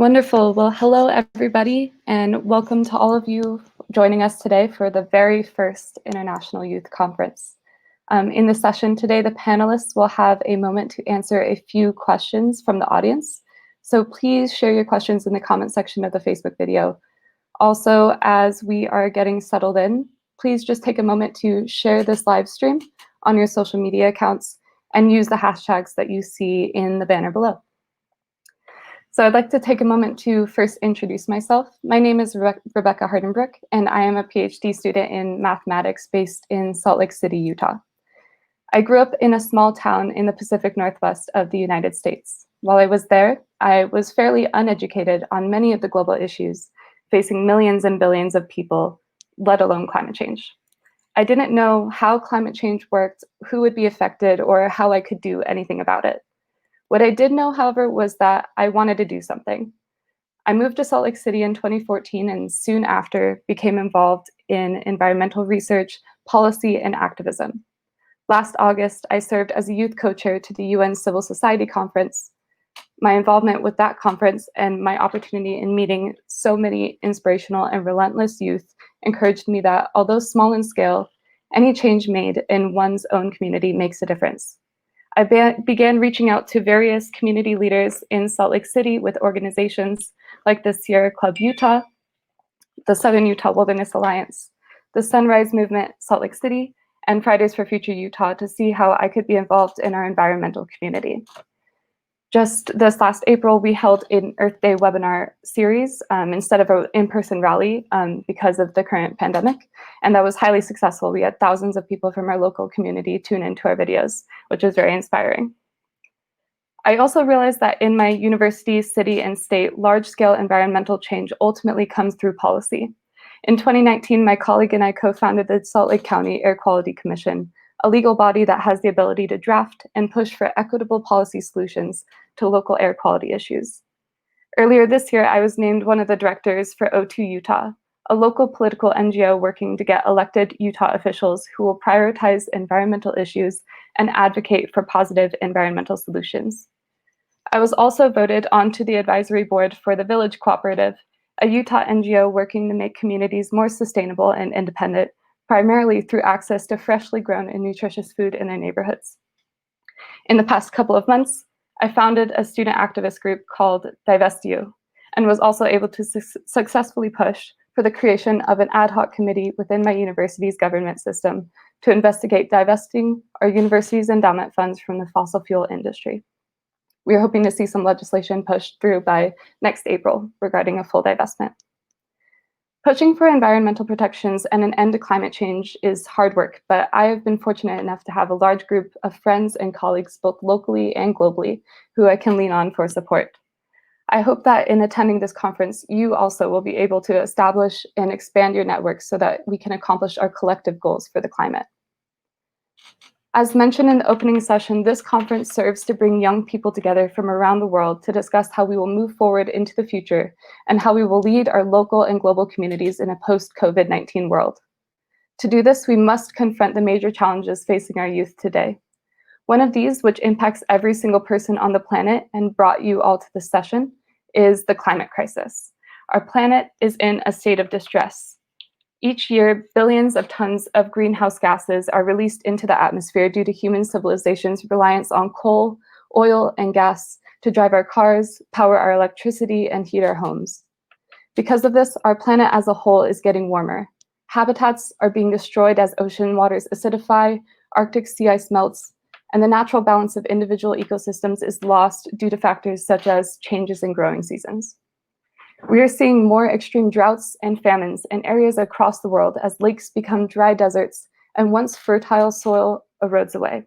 Wonderful. Well, hello, everybody, and welcome to all of you joining us today for the very first International Youth Conference. In this session today, the panelists will have a moment to answer a few questions from the audience. So please share your questions in the comment section of the Facebook video. Also, as we are getting settled in, please just take a moment to share this live stream on your social media accounts and use the hashtags that you see in the banner below. So I'd like to take a moment to first introduce myself. My name is Rebecca Hardenbrook, and I am a PhD student in mathematics based in Salt Lake City, Utah. I grew up in a small town in the Pacific Northwest of the United States. While I was there, I was fairly uneducated on many of the global issues facing millions and billions of people, let alone climate change. I didn't know how climate change worked, who would be affected, or how I could do anything about it. What I did know, however, was that I wanted to do something. I moved to Salt Lake City in 2014 and soon after became involved in environmental research, policy, and activism. Last August, I served as a youth co-chair to the UN Civil Society Conference. My involvement with that conference and my opportunity in meeting so many inspirational and relentless youth encouraged me that, although small in scale, any change made in one's own community makes a difference. I began reaching out to various community leaders in Salt Lake City with organizations like the Sierra Club Utah, the Southern Utah Wilderness Alliance, the Sunrise Movement Salt Lake City, and Fridays for Future Utah to see how I could be involved in our environmental community. Just this last April, we held an Earth Day webinar series instead of an in-person rally because of the current pandemic, and that was highly successful. We had thousands of people from our local community tune into our videos, which was very inspiring. I also realized that in my university, city, and state, large-scale environmental change ultimately comes through policy. In 2019, my colleague and I co-founded the Salt Lake County Air Quality Commission, a legal body that has the ability to draft and push for equitable policy solutions to local air quality issues. Earlier this year, I was named one of the directors for O2 Utah, a local political NGO working to get elected Utah officials who will prioritize environmental issues and advocate for positive environmental solutions. I was also voted onto the advisory board for the Village Cooperative, a Utah NGO working to make communities more sustainable and independent, primarily through access to freshly grown and nutritious food in their neighborhoods. In the past couple of months, I founded a student activist group called Divest You, and was also able to successfully push for the creation of an ad hoc committee within my university's government system to investigate divesting our university's endowment funds from the fossil fuel industry. We are hoping to see some legislation pushed through by next April regarding a full divestment. Pushing for environmental protections and an end to climate change is hard work, but I have been fortunate enough to have a large group of friends and colleagues, both locally and globally, who I can lean on for support. I hope that in attending this conference, you also will be able to establish and expand your network so that we can accomplish our collective goals for the climate. As mentioned in the opening session, this conference serves to bring young people together from around the world to discuss how we will move forward into the future and how we will lead our local and global communities in a post-COVID-19 world. To do this, we must confront the major challenges facing our youth today. One of these, which impacts every single person on the planet and brought you all to this session, is the climate crisis. Our planet is in a state of distress. Each year, billions of tons of greenhouse gases are released into the atmosphere due to human civilization's reliance on coal, oil, and gas to drive our cars, power our electricity, and heat our homes. Because of this, our planet as a whole is getting warmer. Habitats are being destroyed as ocean waters acidify, Arctic sea ice melts, and the natural balance of individual ecosystems is lost due to factors such as changes in growing seasons. We are seeing more extreme droughts and famines in areas across the world as lakes become dry deserts and once fertile soil erodes away.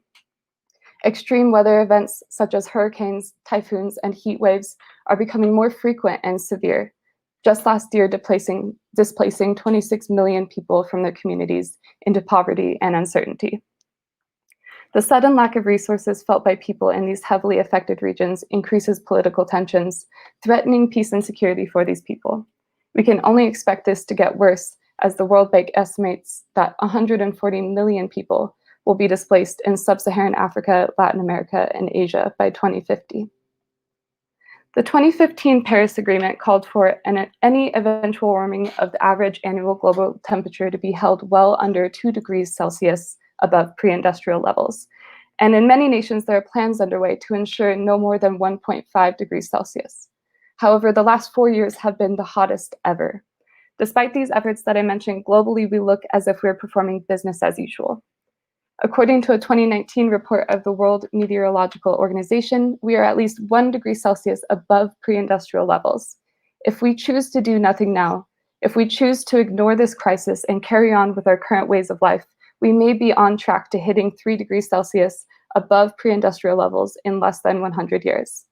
Extreme weather events such as hurricanes, typhoons, and heat waves are becoming more frequent and severe, just last year displacing 26 million people from their communities into poverty and uncertainty. The sudden lack of resources felt by people in these heavily affected regions increases political tensions, threatening peace and security for these people. We can only expect this to get worse as the World Bank estimates that 140 million people will be displaced in sub-Saharan Africa, Latin America, and Asia by 2050. The 2015 Paris Agreement called for any eventual warming of the average annual global temperature to be held well under 2 degrees Celsius above pre-industrial levels. And in many nations, there are plans underway to ensure no more than 1.5 degrees Celsius. However, the last 4 years have been the hottest ever. Despite these efforts that I mentioned, globally, we look as if we're performing business as usual. According to a 2019 report of the World Meteorological Organization, we are at least 1 degree Celsius above pre-industrial levels. If we choose to do nothing now, if we choose to ignore this crisis and carry on with our current ways of life, we may be on track to hitting 3 degrees Celsius above pre-industrial levels in less than 100 years.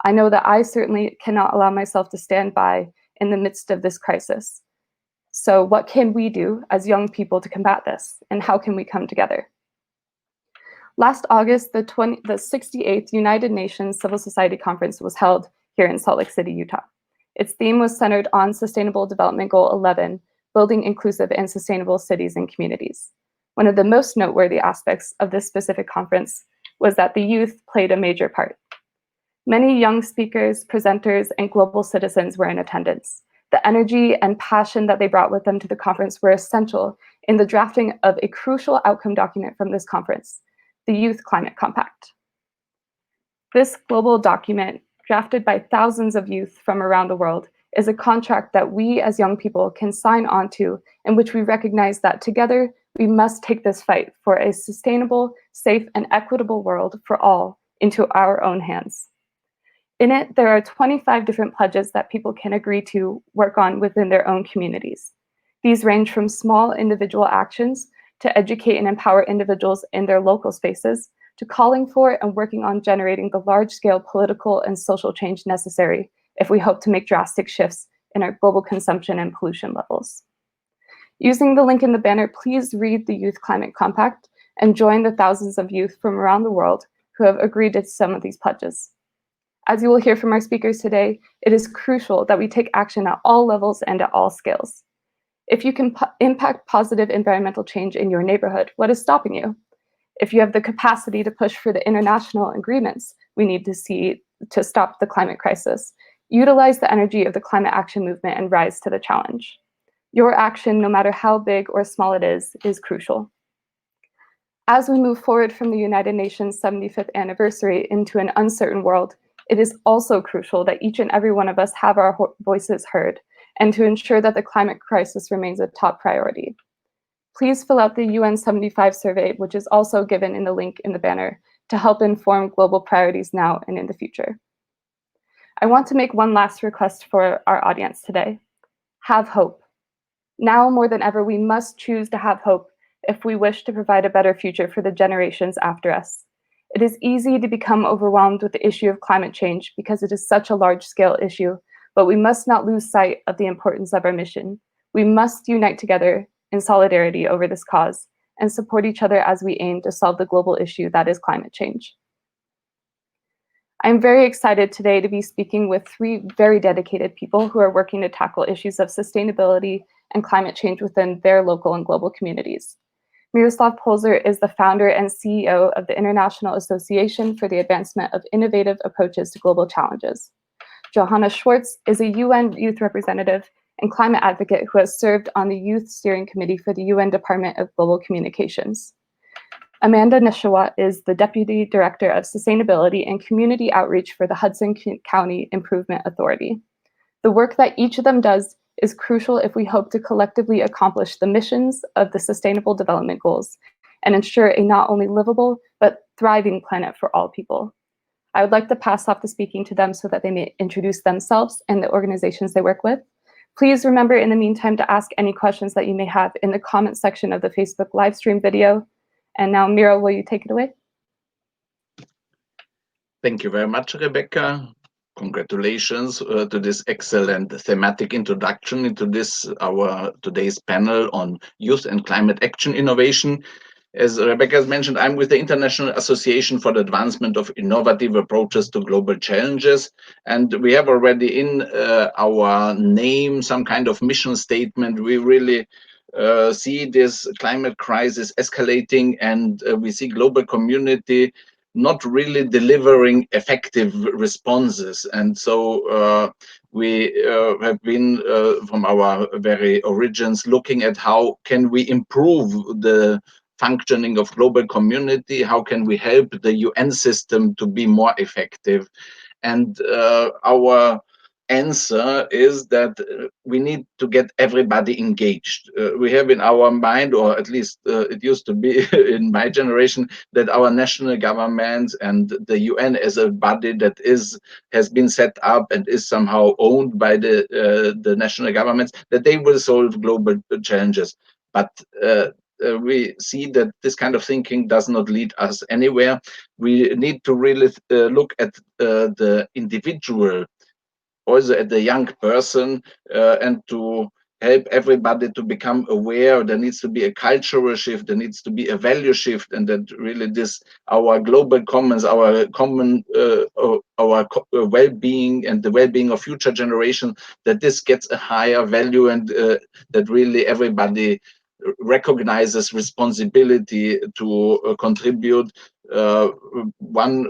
I know that I certainly cannot allow myself to stand by in the midst of this crisis. So what can we do as young people to combat this, and how can we come together? Last August, the 68th United Nations Civil Society Conference was held here in Salt Lake City, Utah. Its theme was centered on Sustainable Development Goal 11, building inclusive and sustainable cities and communities. One of the most noteworthy aspects of this specific conference was that the youth played a major part. Many young speakers, presenters, and global citizens were in attendance. The energy and passion that they brought with them to the conference were essential in the drafting of a crucial outcome document from this conference, the Youth Climate Compact. This global document, drafted by thousands of youth from around the world, is a contract that we as young people can sign on to, in which we recognize that together we must take this fight for a sustainable, safe, and equitable world for all into our own hands. In it, there are 25 different pledges that people can agree to work on within their own communities. These range from small individual actions to educate and empower individuals in their local spaces, to calling for and working on generating the large-scale political and social change necessary if we hope to make drastic shifts in our global consumption and pollution levels. Using the link in the banner, please read the Youth Climate Compact and join the thousands of youth from around the world who have agreed to some of these pledges. As you will hear from our speakers today, it is crucial that we take action at all levels and at all scales. If you can impact positive environmental change in your neighborhood, what is stopping you? If you have the capacity to push for the international agreements we need to see to stop the climate crisis, utilize the energy of the climate action movement and rise to the challenge. Your action, no matter how big or small it is crucial. As we move forward from the United Nations 75th anniversary into an uncertain world, it is also crucial that each and every one of us have our voices heard, and to ensure that the climate crisis remains a top priority. Please fill out the UN 75 survey, which is also given in the link in the banner, to help inform global priorities now and in the future. I want to make one last request for our audience today. Have hope. Now more than ever, we must choose to have hope if we wish to provide a better future for the generations after us. It is easy to become overwhelmed with the issue of climate change because it is such a large-scale issue, but we must not lose sight of the importance of our mission. We must unite together in solidarity over this cause and support each other as we aim to solve the global issue that is climate change. I'm very excited today to be speaking with 3 very dedicated people who are working to tackle issues of sustainability and climate change within their local and global communities. Miroslav Polzer is the founder and CEO of the International Association for the Advancement of Innovative Approaches to Global Challenges. Johanna Schwartz is a UN youth representative and climate advocate who has served on the Youth Steering Committee for the UN Department of Global Communications. Amanda Nishawa is the Deputy Director of Sustainability and Community Outreach for the Hudson County Improvement Authority. The work that each of them does is crucial if we hope to collectively accomplish the missions of the Sustainable Development Goals and ensure a not only livable, but thriving planet for all people. I would like to pass off the speaking to them so that they may introduce themselves and the organizations they work with. Please remember in the meantime to ask any questions that you may have in the comment section of the Facebook live stream video. And now, Miro, will you take it away? Thank you very much, Rebecca. Congratulations to this excellent thematic introduction into this, our today's panel on youth and climate action innovation. As Rebecca has mentioned, I'm with the International Association for the Advancement of Innovative Approaches to Global Challenges, and we have already in our name some kind of mission statement. We really see this climate crisis escalating, and we see global community not really delivering effective responses. And so we have been from our very origins looking at how can we improve the functioning of global community, how can we help the UN system to be more effective. And our answer is that we need to get everybody engaged. We have in our mind, or at least it used to be in my generation, that our national governments and the UN as a body that has been set up and is somehow owned by the national governments, that they will solve global challenges. But we see that this kind of thinking does not lead us anywhere. We need to really look at the individual, also at the young person, and to help everybody to become aware. There needs to be a cultural shift, there needs to be a value shift, and that really this our global commons, our common well-being and the well-being of future generations, that this gets a higher value, and that really everybody recognizes responsibility to contribute. One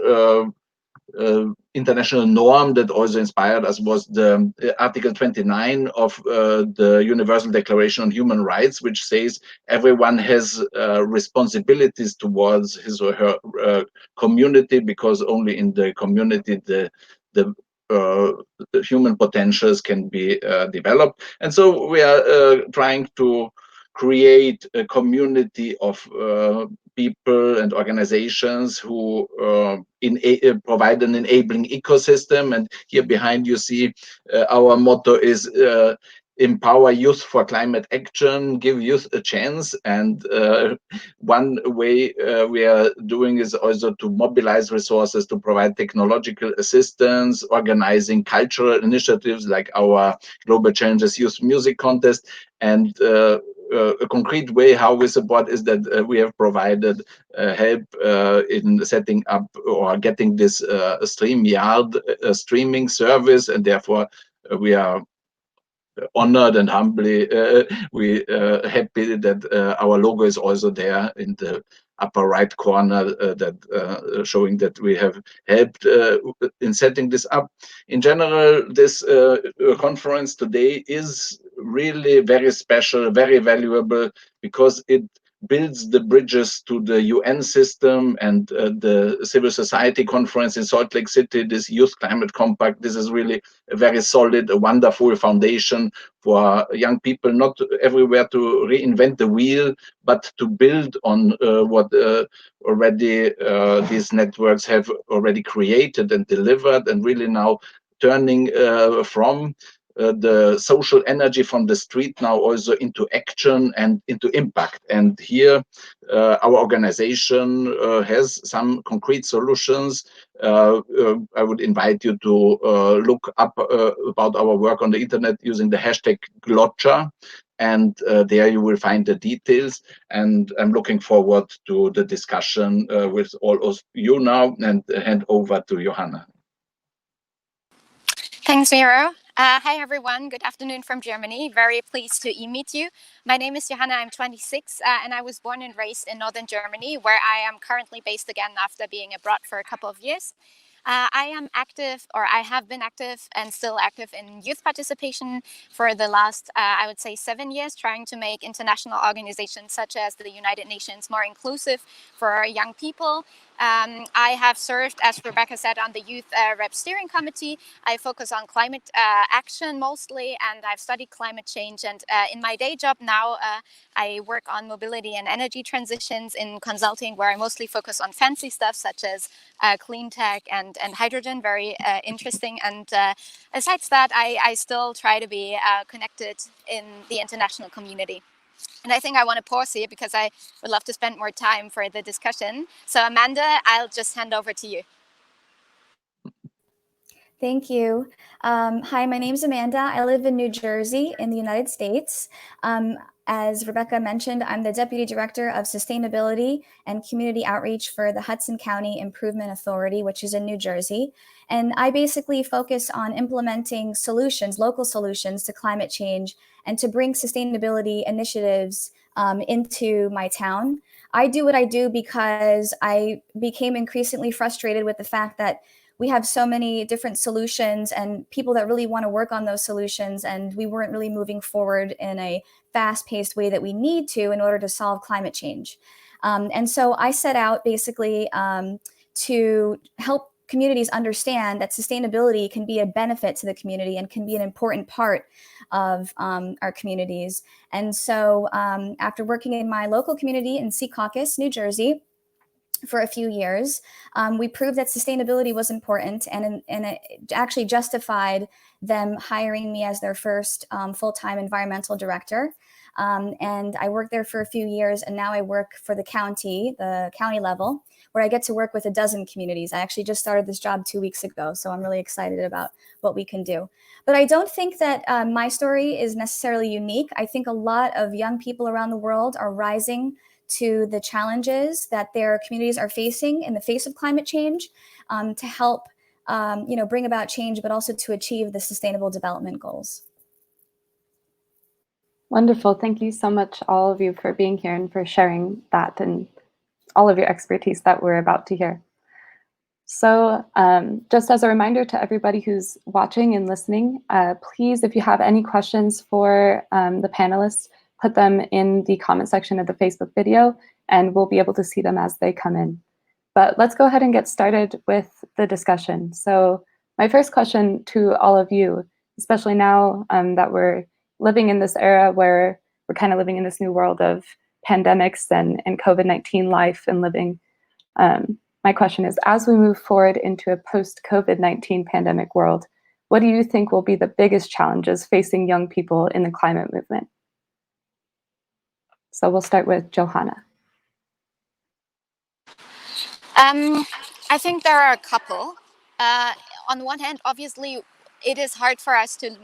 international norm that also inspired us was the Article 29 of the Universal Declaration on Human Rights, which says everyone has responsibilities towards his or her community, because only in the community the human potentials can be developed. And so we are trying to create a community of people and organizations who provide an enabling ecosystem. And here behind you see our motto is empower youth for climate action, give youth a chance. And one way we are doing is also to mobilize resources to provide technological assistance, organizing cultural initiatives like our Global Challenges Youth Music Contest. And a concrete way how we support is that we have provided help in setting up or getting this StreamYard streaming service, and therefore we are honored and humbly we happy that our logo is also there in the upper right corner, that showing that we have helped in setting this up. In general, this conference today is really very special, very valuable, because it builds the bridges to the UN system and the civil society conference in Salt Lake City, this Youth Climate Compact. This is really a very solid, a wonderful foundation for young people, not everywhere to reinvent the wheel, but to build on what already these networks have already created and delivered, and really now turning from the social energy from the street now also into action and into impact. And here our organization has some concrete solutions. I would invite you to look up about our work on the internet using the hashtag GloCha, and there you will find the details. And I'm looking forward to the discussion with all of you now, and hand over to Johanna. Thanks, Miro. Hi, everyone. Good afternoon from Germany. Very pleased to meet you. My name is Johanna. I'm 26, and I was born and raised in northern Germany, where I am currently based again after being abroad for a couple of years. I am active, or I have been active and still active in youth participation for the last, I would say, 7 years, trying to make international organizations such as the United Nations more inclusive for young people. I have served, as Rebecca said, on the Youth Rep Steering Committee. I focus on climate action mostly, and I've studied climate change. And in my day job now, I work on mobility and energy transitions in consulting, where I mostly focus on fancy stuff such as clean tech and hydrogen. Very interesting. And besides that, I still try to be connected in the international community. And I think I want to pause here because I would love to spend more time for the discussion. So Amanda, I'll just hand over to you. Thank you. Hi, my name is Amanda. I live in New Jersey in the United States. As Rebecca mentioned, I'm the Deputy Director of Sustainability and Community Outreach for the Hudson County Improvement Authority, which is in New Jersey. And I basically focus on implementing solutions, local solutions to climate change, and to bring sustainability initiatives into my town. I do what I do because I became increasingly frustrated with the fact that we have so many different solutions and people that really want to work on those solutions, and we weren't really moving forward in a fast-paced way that we need to in order to solve climate change. And so I set out basically to help communities understand that sustainability can be a benefit to the community and can be an important part of our communities. And so after working in my local community in Secaucus, New Jersey, for a few years, we proved that sustainability was important, and it actually justified them hiring me as their first full-time environmental director. And I worked there for a few years, and now I work for the county level, where I get to work with a dozen communities. I actually just started this job 2 weeks ago, so I'm really excited about what we can do. But I don't think that my story is necessarily unique. I think a lot of young people around the world are rising to the challenges that their communities are facing in the face of climate change, to help bring about change, but also to achieve the Sustainable Development Goals. Wonderful. Thank you so much, all of you, for being here and for sharing that and all of your expertise that we're about to hear. So just as a reminder to everybody who's watching and listening, please, if you have any questions for the panelists, put them in the comment section of the Facebook video, and we'll be able to see them as they come in. But let's go ahead and get started with the discussion. So my first question to all of you, especially now that we're living in this era where we're kind of living in this new world of pandemics and COVID-19 life and living, my question is, as we move forward into a post-COVID-19 pandemic world, what do you think will be the biggest challenges facing young people in the climate movement? So we'll start with Johanna. I think there are a couple. On the one hand, obviously, it is hard for us to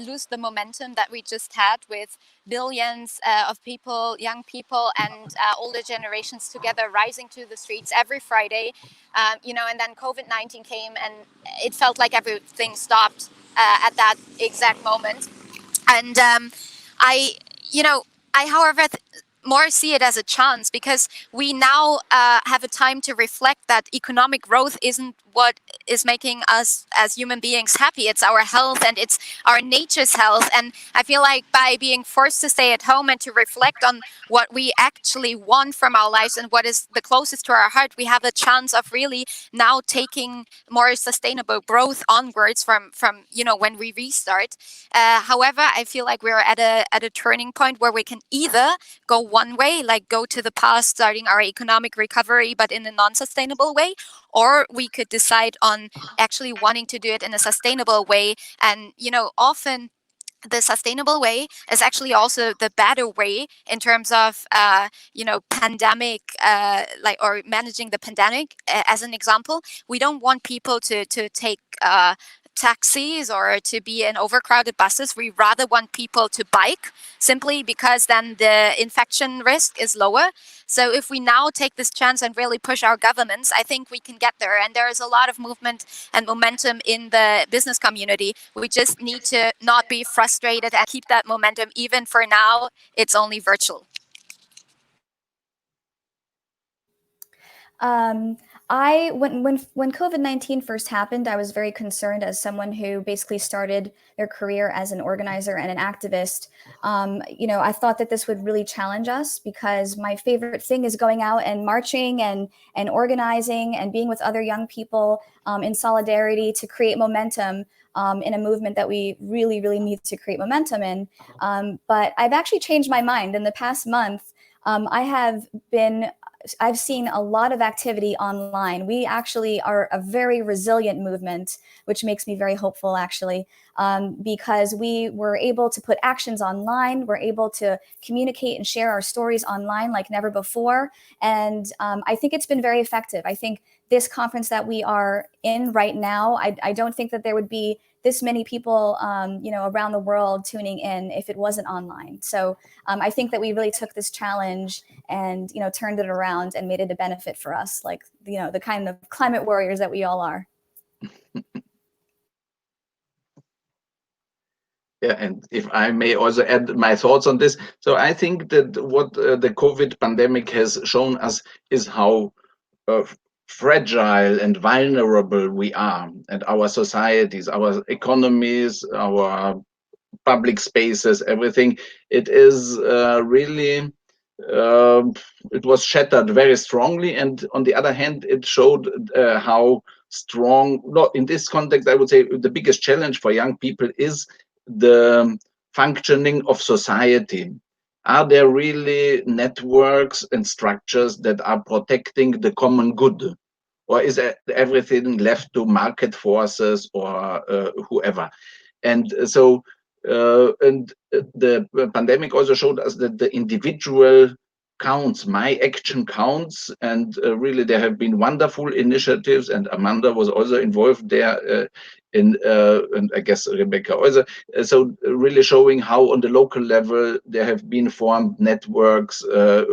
lose the momentum that we just had with billions of people, young people, and older generations together rising to the streets every Friday. And then COVID-19 came, and it felt like everything stopped at that exact moment. And I, however, more see it as a chance, because we now have a time to reflect that economic growth isn't what is making us as human beings happy. It's our health, and it's our nature's health. And I feel like by being forced to stay at home and to reflect on what we actually want from our lives and what is the closest to our heart, we have a chance of really now taking more sustainable growth onwards from when we restart. However, I feel like we're at a turning point where we can either go one way, like go to the past, starting our economic recovery, but in a non-sustainable way, or we could decide on actually wanting to do it in a sustainable way. And, often the sustainable way is actually also the better way in terms of, pandemic, or managing the pandemic. As an example, we don't want people to take taxis or to be in overcrowded buses. We rather want people to bike, simply because then the infection risk is lower. So if we now take this chance and really push our governments, I think we can get there. And there is a lot of movement and momentum in the business community. We just need to not be frustrated and keep that momentum. Even for now, it's only virtual. When COVID-19 first happened, I was very concerned as someone who basically started their career as an organizer and an activist. I thought that this would really challenge us, because my favorite thing is going out and marching and organizing and being with other young people in solidarity to create momentum in a movement that we really, really need to create momentum in. But I've actually changed my mind. In the past month, I've seen a lot of activity online. We actually are a very resilient movement, which makes me very hopeful, actually, because we were able to put actions online. We're able to communicate and share our stories online like never before. And I think it's been very effective. I think this conference that we are in right now, I don't think that there would be this many people, around the world tuning in if it wasn't online. So I think that we really took this challenge and, turned it around and made it a benefit for us, like, the kind of climate warriors that we all are. Yeah, and if I may also add my thoughts on this. So I think that what the COVID pandemic has shown us is how fragile and vulnerable we are, and our societies, our economies, our public spaces, everything. It is really, um it was shattered very strongly. And on the other hand, it showed how strong, no, in this context, I would say the biggest challenge for young people is the functioning of society. Are there really networks and structures that are protecting the common good? Or is everything left to market forces or whoever? And the pandemic also showed us that the individual counts, my action counts, and really there have been wonderful initiatives, and Amanda was also involved there, and I guess Rebecca also. So really showing how on the local level there have been formed networks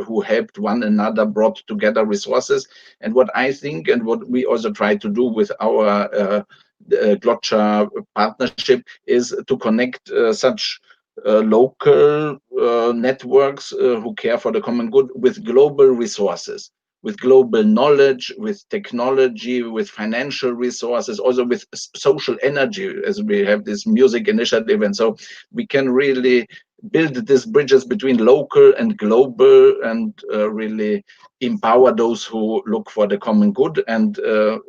who helped one another, brought together resources. And what I think, and what we also try to do with our GloCha partnership, is to connect such local networks who care for the common good with global resources, with global knowledge, with technology, with financial resources, also with social energy, as we have this music initiative. And so we can really build these bridges between local and global, and really empower those who look for the common good. And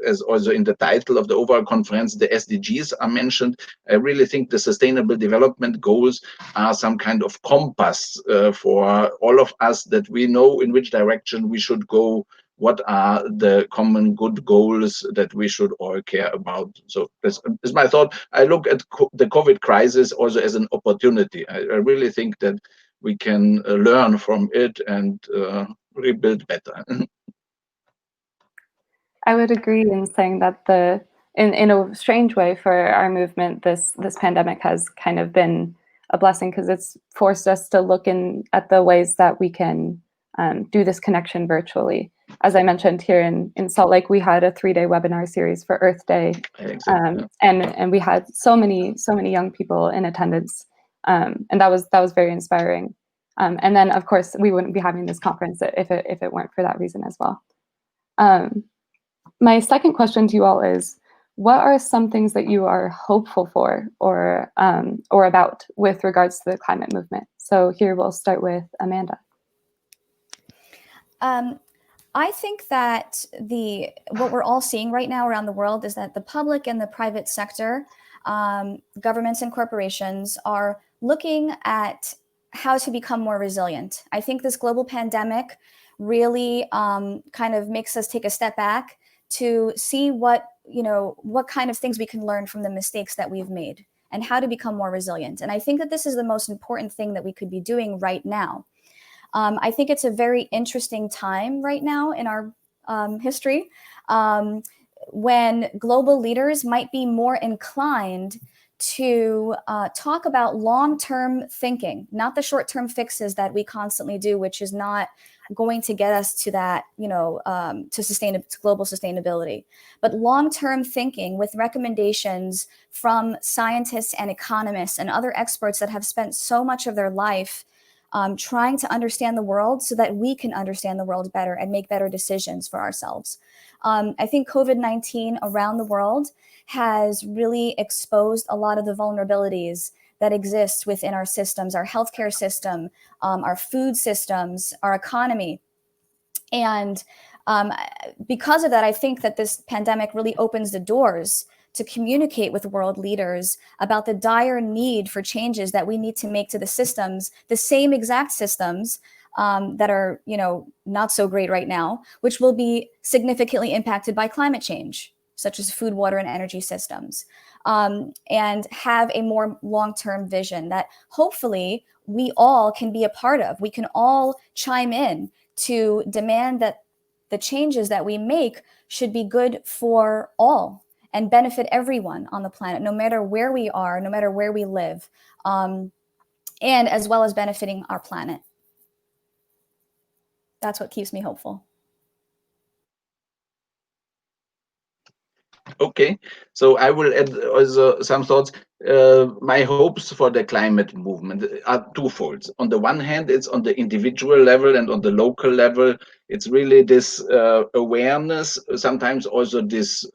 as also in the title of the overall conference, the SDGs are mentioned. I really think the Sustainable Development Goals are some kind of compass for all of us, that we know in which direction we should go, what are the common good goals that we should all care about. So this is my thought. I look at the COVID crisis also as an opportunity. I really think that we can learn from it and rebuild better. I would agree in saying that in a strange way for our movement, this pandemic has kind of been a blessing, because it's forced us to look at the ways that we can do this connection virtually. As I mentioned, here in Salt Lake, we had a 3-day webinar series for Earth Day, and we had so many young people in attendance, and that was very inspiring. And then, of course, we wouldn't be having this conference if it weren't for that reason as well. My second question to you all is, what are some things that you are hopeful for or about with regards to the climate movement? So here we'll start with Amanda. I think that what we're all seeing right now around the world is that the public and the private sector, governments and corporations, are looking at how to become more resilient. I think this global pandemic really kind of makes us take a step back to see what kind of things we can learn from the mistakes that we've made and how to become more resilient. And I think that this is the most important thing that we could be doing right now. I think it's a very interesting time right now in our history when global leaders might be more inclined to talk about long-term thinking, not the short-term fixes that we constantly do, which is not going to get us to that, to global sustainability, but long-term thinking with recommendations from scientists and economists and other experts that have spent so much of their life trying to understand the world so that we can understand the world better and make better decisions for ourselves. I think COVID-19 around the world has really exposed a lot of the vulnerabilities that exist within our systems, our healthcare system, our food systems, our economy. And because of that, I think that this pandemic really opens the doors to communicate with world leaders about the dire need for changes that we need to make to the systems, the same exact systems that are, not so great right now, which will be significantly impacted by climate change, such as food, water, and energy systems, and have a more long-term vision that hopefully we all can be a part of. We can all chime in to demand that the changes that we make should be good for all and benefit everyone on the planet, no matter where we are, no matter where we live, and as well as benefiting our planet. That's what keeps me hopeful. Okay, so I will add also some thoughts. My hopes for the climate movement are twofold. On the one hand, it's on the individual level and on the local level. It's really this awareness, sometimes also this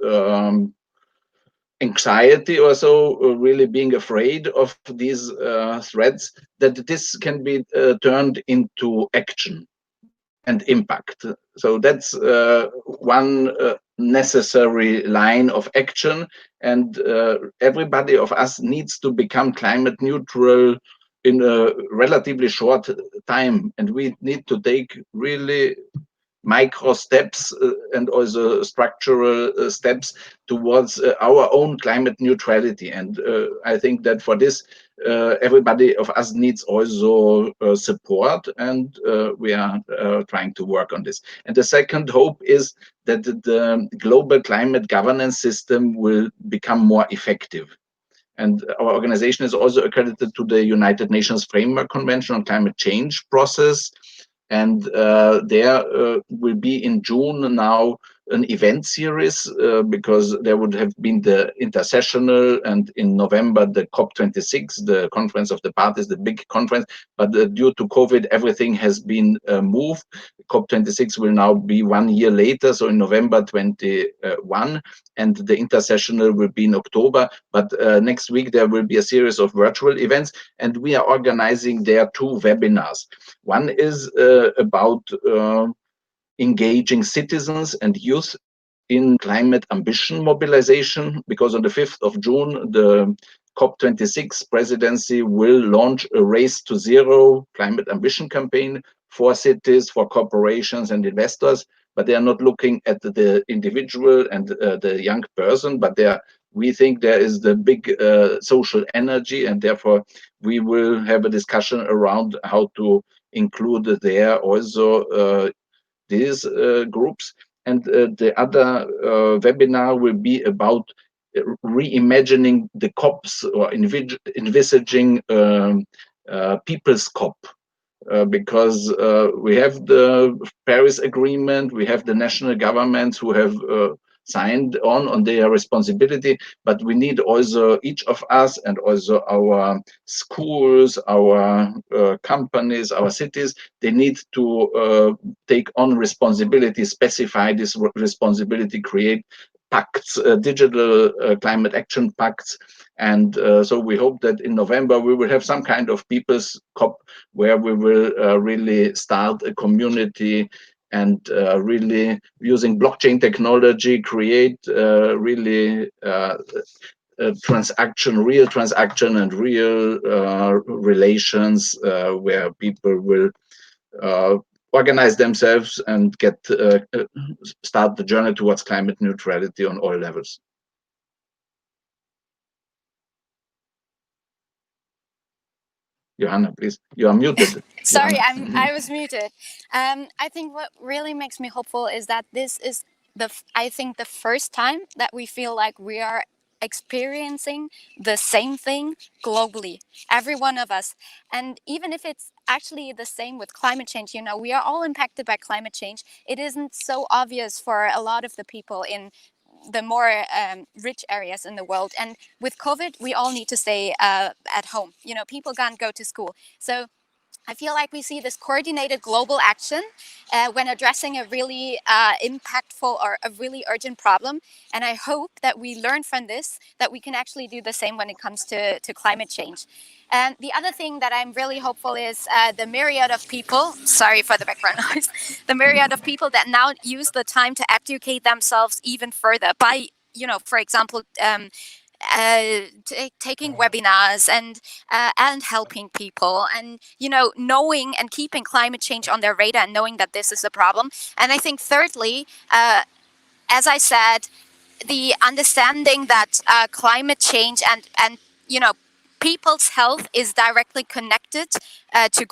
anxiety or so, really being afraid of these threats, that this can be turned into action and impact. So that's one necessary line of action, and everybody of us needs to become climate neutral in a relatively short time, and we need to take really micro steps and also structural steps towards our own climate neutrality. And I think that for this, everybody of us needs also support, and we are trying to work on this. And the second hope is that the global climate governance system will become more effective. And our organization is also accredited to the United Nations Framework Convention on Climate Change process. And there will be in June now an event series because there would have been the intersessional, and in November the COP26, the Conference of the Parties, the big conference. But due to COVID, everything has been moved. COP26 will now be 1 year later, so in November 21, and the intersessional will be in October. But next week there will be a series of virtual events, and we are organizing there 2 webinars. One is about engaging citizens and youth in climate ambition mobilization, because on the 5th of June, the COP26 presidency will launch a Race to Zero climate ambition campaign for cities, for corporations and investors. But they are not looking at the individual and the young person, but we think there is the big social energy, and therefore we will have a discussion around how to include there also these groups. And the other webinar will be about reimagining the COPs, or envisaging people's COP. Because we have the Paris Agreement, we have the national governments who have signed on their responsibility, but we need also each of us, and also our schools, our companies, our cities, they need to take on responsibility, specify this responsibility, create pacts, digital climate action pacts. And so we hope that in November we will have some kind of people's COP where we will really start a community, and really using blockchain technology create really real transaction and real relations where people will organize themselves and start the journey towards climate neutrality on all levels. Johanna, please. You are muted. Sorry, I was muted. I think what really makes me hopeful is that this is I think the first time that we feel like we are experiencing the same thing globally, every one of us. And even if it's actually the same with climate change, you know, we are all impacted by climate change. It isn't so obvious for a lot of the people in the more rich areas in the world. And with COVID, we all need to stay at home. You know, people can't go to school. So I feel like we see this coordinated global action when addressing a really impactful or a really urgent problem. And I hope that we learn from this, that we can actually do the same when it comes to climate change. And the other thing that I'm really hopeful is the myriad of people, sorry for the background noise, the myriad of people that now use the time to educate themselves even further by, you know, for example, taking webinars and helping people, and, you know, knowing and keeping climate change on their radar and knowing that this is a problem. And I think thirdly, as I said, the understanding that climate change and you know, people's health is directly connected to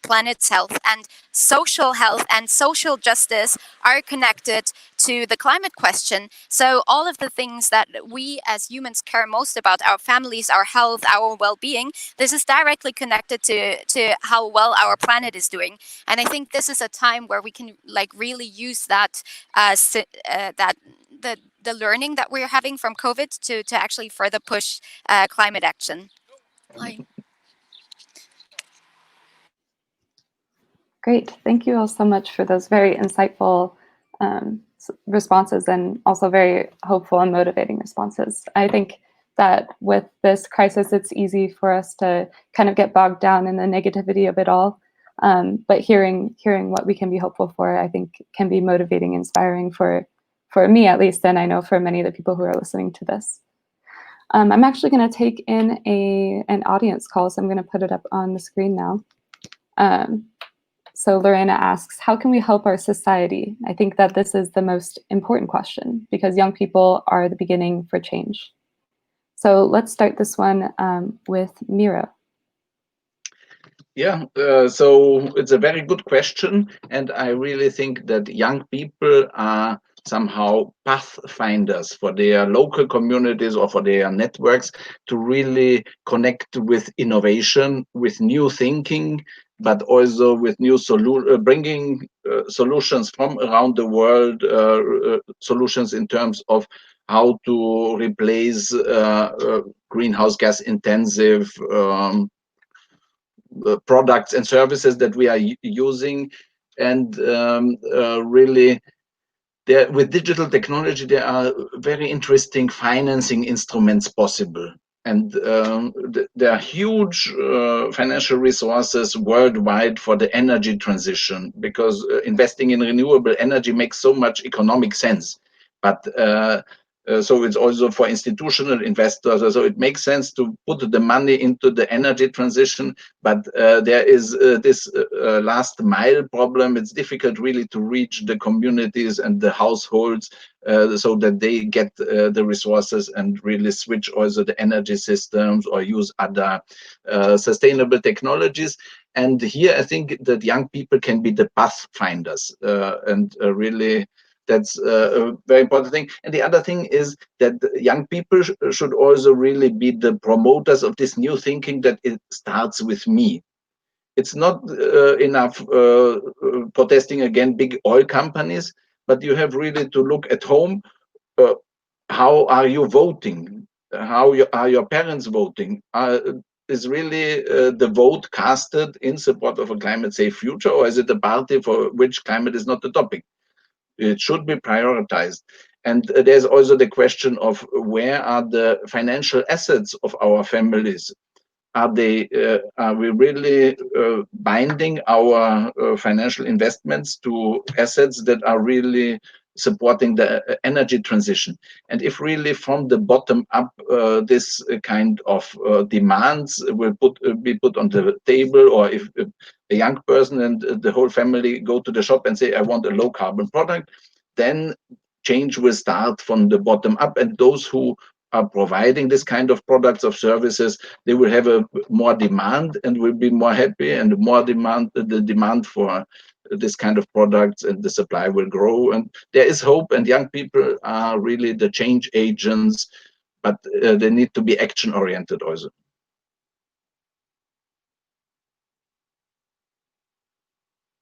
planet's health, and social health and social justice are connected to the climate question. So all of the things that we as humans care most about, our families, our health, our well-being, this is directly connected to how well our planet is doing. And I think this is a time where we can like really use that the learning that we're having from COVID to actually further push climate action. Great. Thank you all so much for those very insightful responses and also very hopeful and motivating responses. I think that with this crisis, it's easy for us to kind of get bogged down in the negativity of it all. But hearing what we can be hopeful for, I think can be motivating, inspiring for me at least, and I know for many of the people who are listening to this. I'm actually going to take in an audience call, so I'm going to put it up on the screen now. So Lorena asks, how can we help our society? I think that this is the most important question because young people are the beginning for change. So let's start this one with Miro. Yeah, so it's a very good question. And I really think that young people are somehow pathfinders for their local communities or for their networks to really connect with innovation, with new thinking, but also with new bringing solutions from around the world, solutions in terms of how to replace greenhouse gas intensive products and services that we are using. And really, with digital technology, there are very interesting financing instruments possible. And there are huge financial resources worldwide for the energy transition because investing in renewable energy makes so much economic sense. But so it's also for institutional investors. So it makes sense to put the money into the energy transition, but there is this last mile problem. It's difficult really to reach the communities and the households so that they get the resources and really switch also the energy systems or use other sustainable technologies. And here I think that young people can be the pathfinders and really that's a very important thing. And the other thing is that young people should also really be the promoters of this new thinking that it starts with me. It's not enough protesting against big oil companies, but you have really to look at home. How are you voting? How are your parents voting? Is really the vote casted in support of a climate safe future, or is it a party for which climate is not the topic? It should be prioritized. And there's also the question of where are the financial assets of our families? Are we really binding our financial investments to assets that are really supporting the energy transition? And if really from the bottom up, this kind of demands will be put on the table, or if a young person and the whole family go to the shop and say, I want a low carbon product, then change will start from the bottom up. And those who are providing this kind of products or services, they will have a more demand and will be more happy, and more demand, the demand for this kind of products and the supply will grow. And there is hope, and young people are really the change agents, but they need to be action oriented also.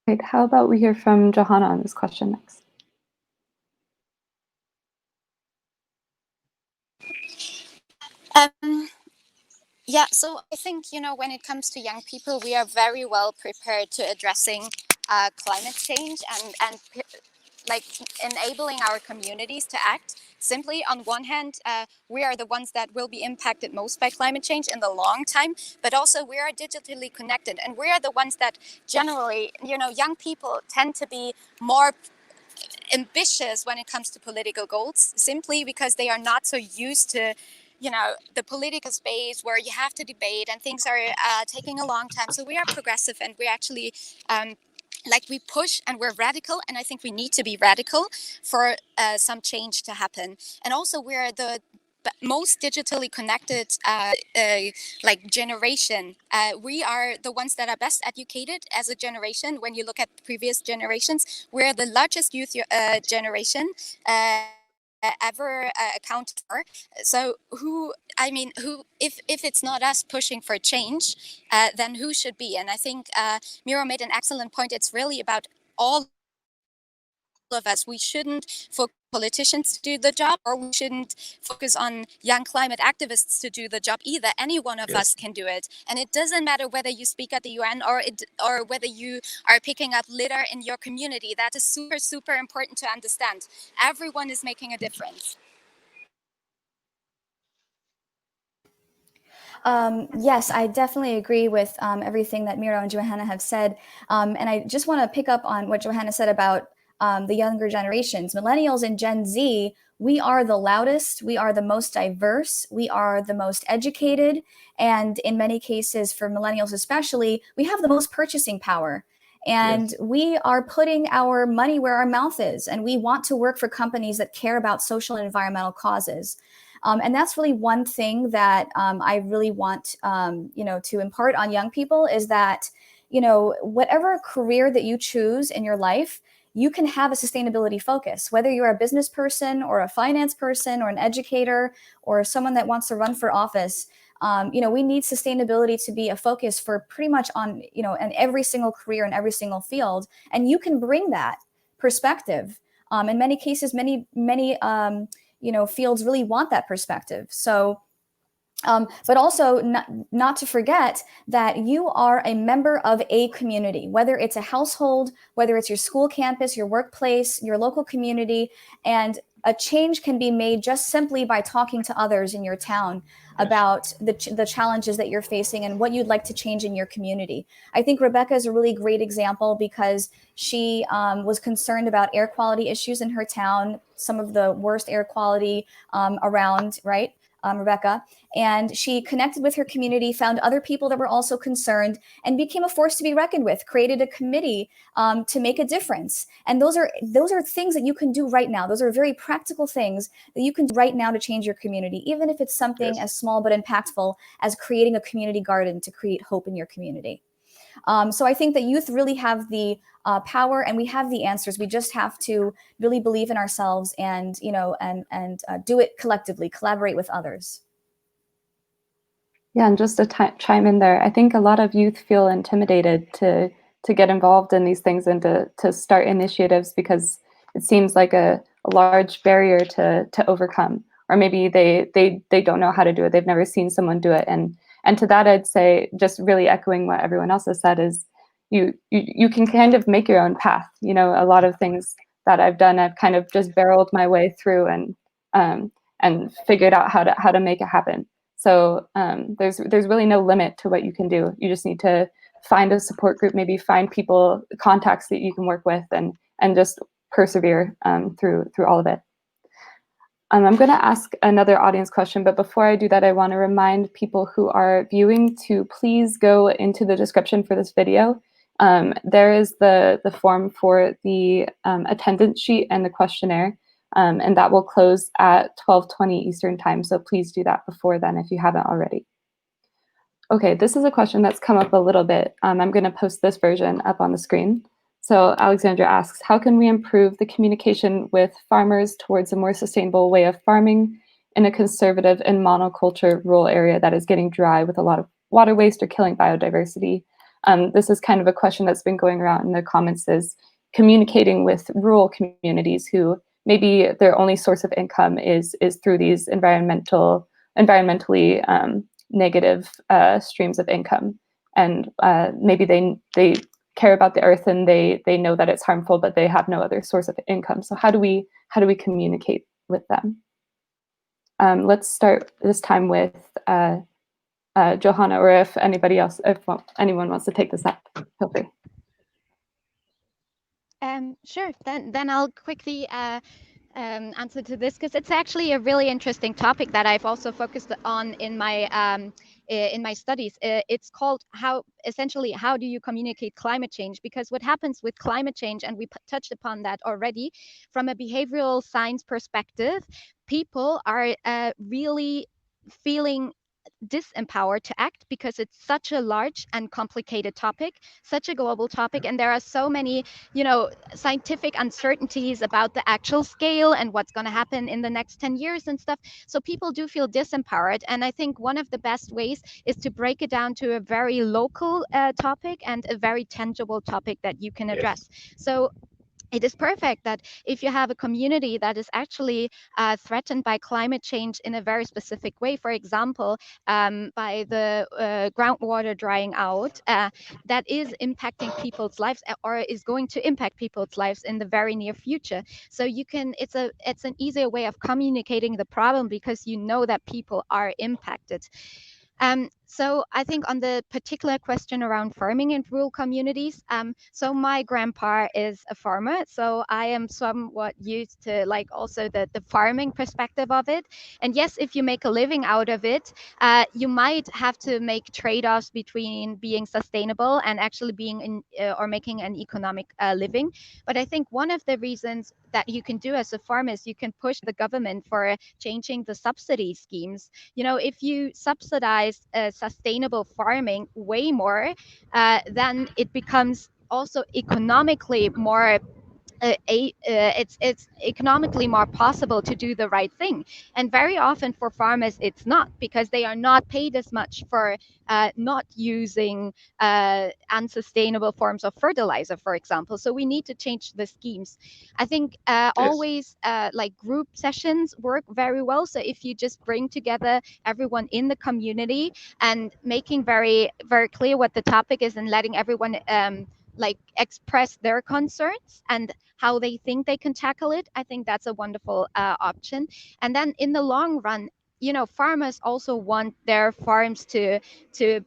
Great. How about we hear from Johanna on this question next? Yeah, so I think, when it comes to young people, we are very well prepared to addressing climate change and like enabling our communities to act. Simply, on one hand, we are the ones that will be impacted most by climate change in the long time, but also we are digitally connected, and we are the ones that generally, young people tend to be more ambitious when it comes to political goals, simply because they are not so used to the political space where you have to debate and things are taking a long time. So we are progressive, and we actually we push, and we're radical, and I think we need to be radical for some change to happen. And also we're the most digitally connected generation. We are the ones that are best educated as a generation. When you look at previous generations, we're the largest youth generation ever accounted for. So if it's not us pushing for change, then who should be? And I think Miro made an excellent point. It's really about all of us. We shouldn't focus on politicians to do the job, or we shouldn't focus on young climate activists to do the job either. Any one of us can do it. And it doesn't matter whether you speak at the UN or whether you are picking up litter in your community. That is super, super important to understand. Everyone is making a difference. Yes, I definitely agree with everything that Miro and Johanna have said. And I just want to pick up on what Johanna said about the younger generations. Millennials and Gen Z, we are the loudest, we are the most diverse, we are the most educated, and in many cases, for millennials especially, we have the most purchasing power. And we are putting our money where our mouth is, and we want to work for companies that care about social and environmental causes. And that's really one thing that I really want, to impart on young people is that, whatever career that you choose in your life, you can have a sustainability focus, whether you're a business person or a finance person or an educator or someone that wants to run for office. We need sustainability to be a focus for pretty much on, in every single career in every single field. And you can bring that perspective. In many cases, many fields really want that perspective. So, but also not to forget that you are a member of a community, whether it's a household, whether it's your school campus, your workplace, your local community, and a change can be made just simply by talking to others in your town about the challenges that you're facing and what you'd like to change in your community. I think Rebecca is a really great example because she was concerned about air quality issues in her town, some of the worst air quality around, right? Rebecca, and she connected with her community, found other people that were also concerned, and became a force to be reckoned with, created a committee to make a difference. And those are things that you can do right now. Those are very practical things that you can do right now to change your community, even if it's something as small but impactful as creating a community garden to create hope in your community. So I think that youth really have the power, and we have the answers. We just have to really believe in ourselves and, do it collectively, collaborate with others. Yeah, and just to chime in there, I think a lot of youth feel intimidated to get involved in these things and to start initiatives because it seems like a large barrier to overcome, or maybe they don't know how to do it. They've never seen someone do it. And to that, I'd say, just really echoing what everyone else has said, is you can kind of make your own path. A lot of things that I've done, I've kind of just barreled my way through and figured out how to make it happen. So there's really no limit to what you can do. You just need to find a support group, maybe find people, contacts that you can work with, and just persevere through all of it. I'm going to ask another audience question, but before I do that, I want to remind people who are viewing to please go into the description for this video. There is the form for the attendance sheet and the questionnaire, and that will close at 12:20 Eastern time, so please do that before then if you haven't already. Okay, this is a question that's come up a little bit. I'm going to post this version up on the screen. So Alexandra asks, how can we improve the communication with farmers towards a more sustainable way of farming in a conservative and monoculture rural area that is getting dry with a lot of water waste or killing biodiversity? This is kind of a question that's been going around in the comments, is communicating with rural communities who maybe their only source of income is through these environmentally negative streams of income. And maybe they care about the earth and they know that it's harmful, but they have no other source of income. So how do we communicate with them? Let's start this time with Johanna, or if anybody else, if anyone wants to take this up, feel free. Sure. Then I'll quickly answer to this, because it's actually a really interesting topic that I've also focused on in my studies. It's called how do you communicate climate change? Because what happens with climate change, and we touched upon that already, from a behavioral science perspective, people are really feeling disempowered to act because it's such a large and complicated topic, such a global topic, and there are so many, scientific uncertainties about the actual scale and what's going to happen in the next 10 years and stuff. So people do feel disempowered, and I think one of the best ways is to break it down to a very local topic and a very tangible topic that you can address. So it is perfect that if you have a community that is actually threatened by climate change in a very specific way, for example, by the groundwater drying out, that is impacting people's lives or is going to impact people's lives in the very near future. So you can, it's an easier way of communicating the problem because you know that people are impacted. So I think on the particular question around farming in rural communities, so my grandpa is a farmer, so I am somewhat used to like also the farming perspective of it. And yes, if you make a living out of it, you might have to make trade-offs between being sustainable and actually being in or making an economic living. But I think one of the reasons that you can do as a farmer is you can push the government for changing the subsidy schemes. You know, if you subsidize sustainable farming way more, then it becomes also economically more it's economically more possible to do the right thing. And very often for farmers it's not, because they are not paid as much for not using unsustainable forms of fertilizer, for example. So we need to change the schemes. I think Yes. always like group sessions work very well. So if you just bring together everyone in the community and making very very clear what the topic is and letting everyone like express their concerns and how they think they can tackle it, I think that's a wonderful option. And then in the long run, you know, farmers also want their farms to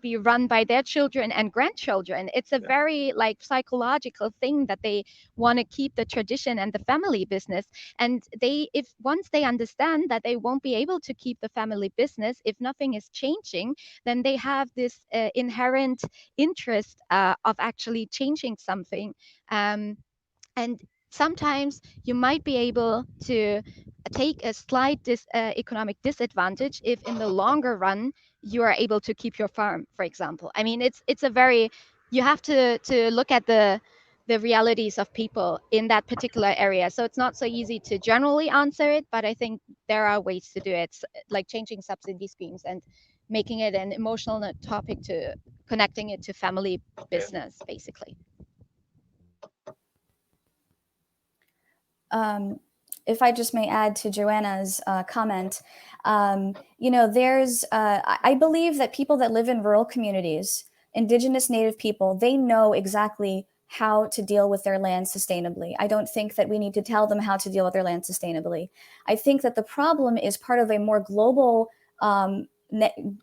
be run by their children and grandchildren. It's a very like psychological thing that they want to keep the tradition and the family business. And they, if once they understand that they won't be able to keep the family business if nothing is changing, then they have this inherent interest of actually changing something. And sometimes you might be able to take a slight economic disadvantage if in the longer run you are able to keep your farm, for example. I mean, it's a very, you have to look at the realities of people in that particular area. So it's not so easy to generally answer it, but I think there are ways to do it, like changing subsidy schemes and making it an emotional topic, to connecting it to family business, basically. If I just may add to Joanna's comment, you know, there's, I believe that people that live in rural communities, indigenous native people, they know exactly how to deal with their land sustainably. I don't think that we need to tell them how to deal with their land sustainably. I think that the problem is part of a more global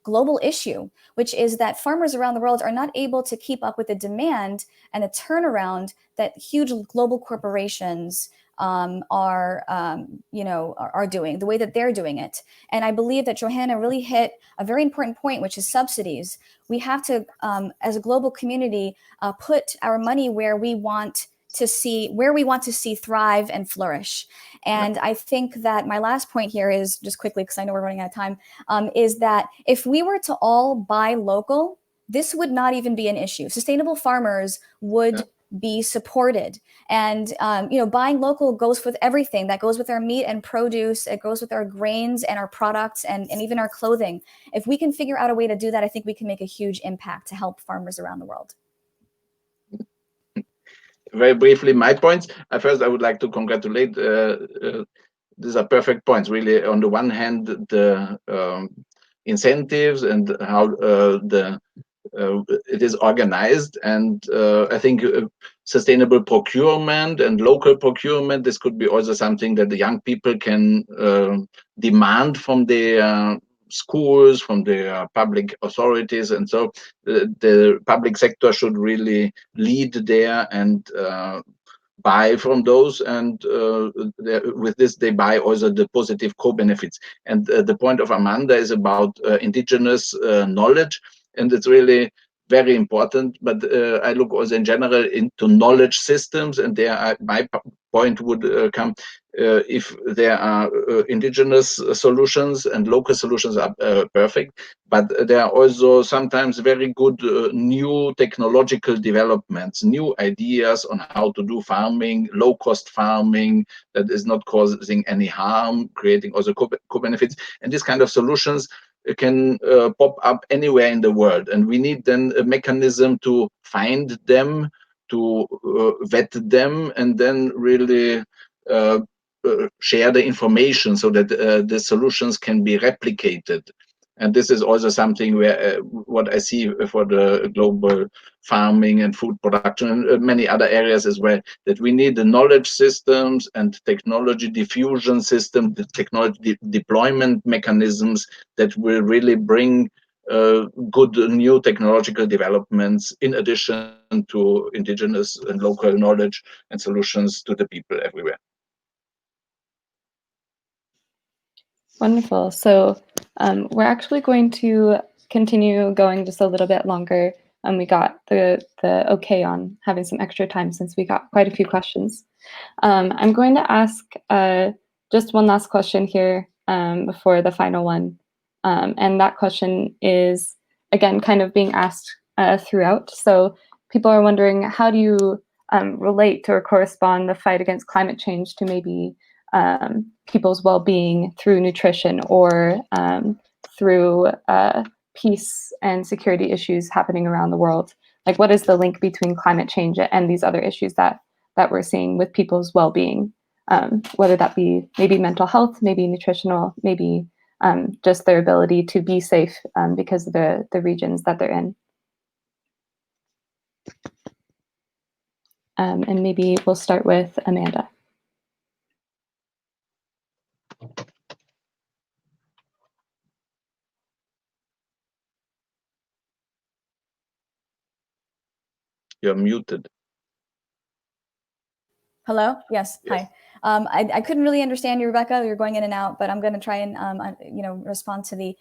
global issue, which is that farmers around the world are not able to keep up with the demand and the turnaround that huge global corporations you know, are doing, the way that they're doing it. And I believe that Johanna really hit a very important point, which is subsidies. We have to, as a global community, put our money where we want to see thrive and flourish. And I think that my last point here is, just quickly, because I know we're running out of time, is that if we were to all buy local, this would not even be an issue. Sustainable farmers would be supported. And you know, buying local goes with everything. That goes with our meat and produce. It goes with our grains and our products and even our clothing. If we can figure out a way to do that, I think we can make a huge impact to help farmers around the world. Very briefly, my points. First, I would like to congratulate. These are perfect points, really. On the one hand, the incentives and how it is organized, and I think sustainable procurement and local procurement, this could be also something that the young people can demand from the schools, from the public authorities. And so the public sector should really lead there and buy from those, and with this they buy also the positive co-benefits. And the point of Amanda is about indigenous knowledge, and it's really very important. But I look also in general into knowledge systems, and there my point would come, if there are indigenous solutions and local solutions are perfect, but there are also sometimes very good new technological developments, new ideas on how to do farming, low-cost farming that is not causing any harm, creating also co-benefits. And these kind of solutions can pop up anywhere in the world, and we need then a mechanism to find them, to vet them and then really share the information so that the solutions can be replicated. And this is also something where what I see for the global farming and food production and many other areas as well, that we need the knowledge systems and technology diffusion system, the technology deployment mechanisms that will really bring good new technological developments in addition to indigenous and local knowledge and solutions to the people everywhere. Wonderful. So we're actually going to continue going just a little bit longer. We got the okay on having some extra time since we got quite a few questions. I'm going to ask just one last question here before the final one. And that question is, again, kind of being asked throughout. So people are wondering, how do you relate or correspond the fight against climate change to maybe people's well-being through nutrition or through peace and security issues happening around the world? Like, what is the link between climate change and these other issues that we're seeing with people's well-being, whether that be maybe mental health, maybe nutritional, maybe just their ability to be safe because of the regions that they're in. And maybe we'll start with Amanda. You're muted. Hello? Yes. Yes. Hi. I couldn't really understand you, Rebecca. You're going in and out, but I'm going to try and respond to the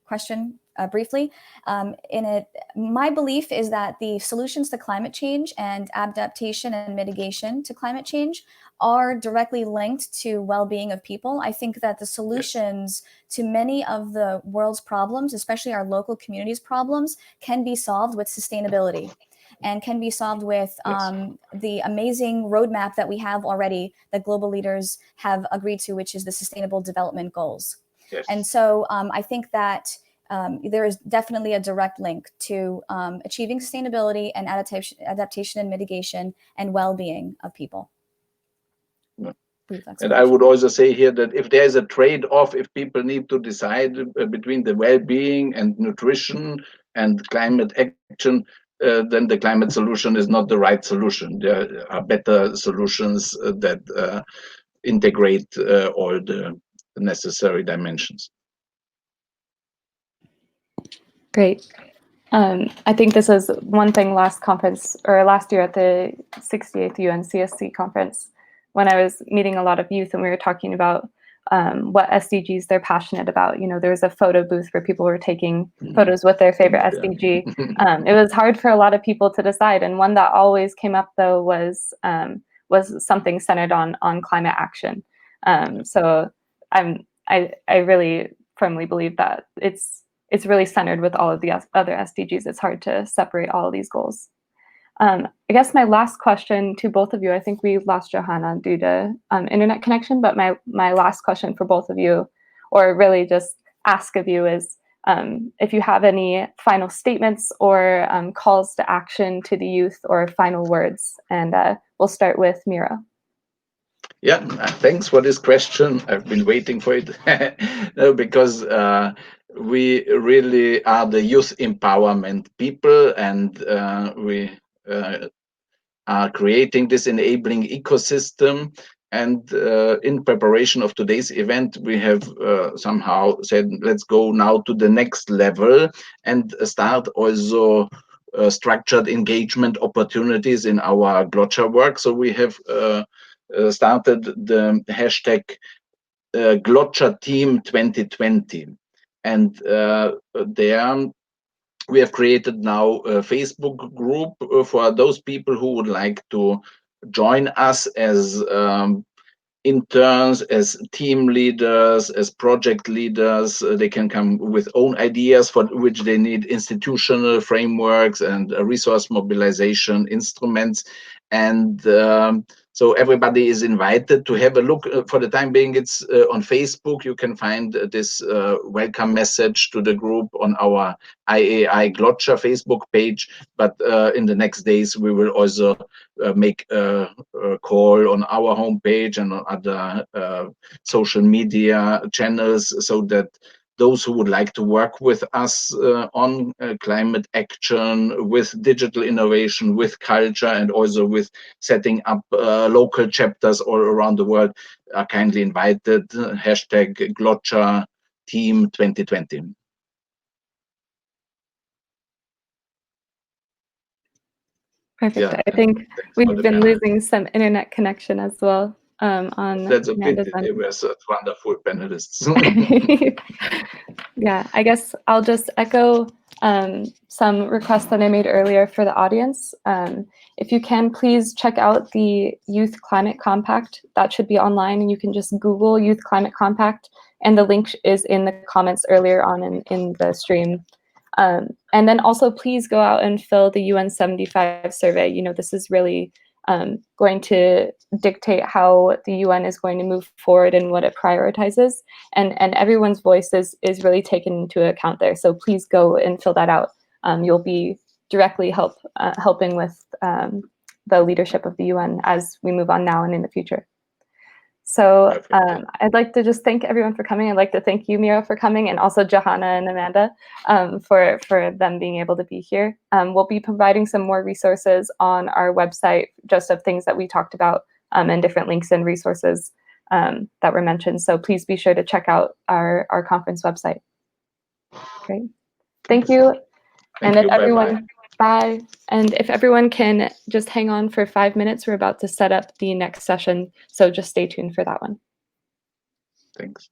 question briefly. My belief is that the solutions to climate change and adaptation and mitigation to climate change are directly linked to well-being of people. I think that the solutions to many of the world's problems, especially our local communities' problems, can be solved with sustainability and can be solved with the amazing roadmap that we have already that global leaders have agreed to, which is the Sustainable Development Goals. Yes. And so I think that there is definitely a direct link to achieving sustainability and adaptation and mitigation and well-being of people. Yeah. And I would also say here that if there's a trade-off, if people need to decide between the well-being and nutrition and climate action, then the climate solution is not the right solution. There are better solutions that integrate all the necessary dimensions. Great. I think this is one thing last year at the 68th UN CSC conference, when I was meeting a lot of youth and we were talking about what SDGs they're passionate about. You know, there was a photo booth where people were taking photos with their favorite SDG. It was hard for a lot of people to decide. And one that always came up though was something centered on climate action. So I really firmly believe that it's really centered with all of the other SDGs. It's hard to separate all of these goals. I guess my last question to both of you, I think we lost Johanna due to internet connection, but my last question for both of you, or really just ask of you, is if you have any final statements or calls to action to the youth or final words. And we'll start with Miro. Yeah, thanks for this question. I've been waiting for it because we really are the youth empowerment people, and we are creating this enabling ecosystem. And in preparation of today's event, we have somehow said, let's go now to the next level and start also structured engagement opportunities in our GloCha work. So we have started the hashtag GloCha Team 2020. And there we have created now a Facebook group for those people who would like to join us as interns, as team leaders, as project leaders. They can come with own ideas for which they need institutional frameworks and resource mobilization instruments. And so everybody is invited to have a look. For the time being, it's on Facebook. You can find this welcome message to the group on our IAAI GloCha Facebook page. But in the next days, we will also make a call on our homepage and on other social media channels, so that those who would like to work with us on climate action, with digital innovation, with culture, and also with setting up local chapters all around the world are kindly invited. Hashtag GloCha Team 2020. Perfect. Yeah, I think we've been panel. losing some internet connection as well on That's a Amanda's pity. end. They were such wonderful panelists. Yeah, I guess I'll just echo some requests that I made earlier for the audience. If you can, please check out the Youth Climate Compact. That should be online, and you can just Google Youth Climate Compact, and the link is in the comments earlier on in the stream. And then also please go out and fill the UN 75 survey. You know, this is really going to dictate how the UN is going to move forward and what it prioritizes. And everyone's voice is really taken into account there. So please go and fill that out. You'll be directly helping with the leadership of the UN as we move on now and in the future. So I'd like to just thank everyone for coming. I'd like to thank you, Mira, for coming, and also Johanna and Amanda for them being able to be here. We'll be providing some more resources on our website, just of things that we talked about and different links and resources that were mentioned. So please be sure to check out our conference website. Great. Thank you. Thank and you. if everyone, Bye-bye. bye. And if everyone can just hang on for 5 minutes, we're about to set up the next session. So just stay tuned for that one. Thanks.